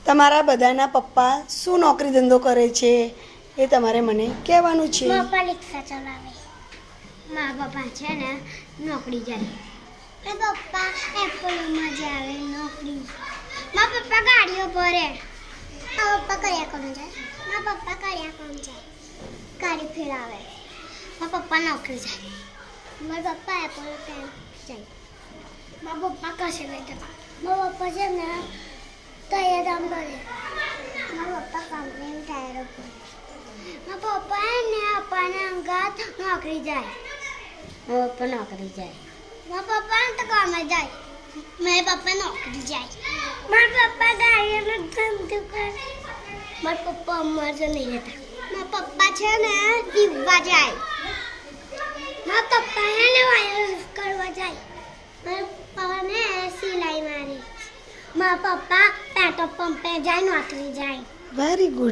તમારા બધાના પપ્પા શું નોકરી ધંધો કરે છે એ તમારે મને કહેવાનું છે. પપ્પા રિક્ષા ચલાવે. મારા પપ્પા છે ને નોકરી જાય. મારા પપ્પા એપલમાં જાય નોકરી. મારા પપ્પા ગાડીઓ ભરે. મારા પપ્પા કયા કોણ જાય. મારા પપ્પા કયા કોણ જાય. ગાડી ફેરાવે. મારા પપ્પા નોકરી જાય. મારા પપ્પા એપલ જાય. મારા પપ્પા કશે નહીં જતા. મારા પપ્પા છે ને ટાયર કામ કરે. મારા પપ્પા કંપની ટાયરો કરે. મારા પપ્પા ને અપ્પાને અંગાત નોકરી જાય. મારા પપ્પા નોકરી જાય. મારા પપ્પા તો કામે જાય. મારા પપ્પા નોકરી જાય. મારા પપ્પા ગાડીનો ધંધો કરે. મારા પપ્પા અમારે નહીં રહેતા. મારા પપ્પા છે ને દીવા જાય. મારા પપ્પા હે ને વાયર કરવા જાય. મારા પપ્પા ને સિલાઈ મારે. મારા પપ્પા પેટ્રોલ પંપે જાય નોકરી જાય. Very good.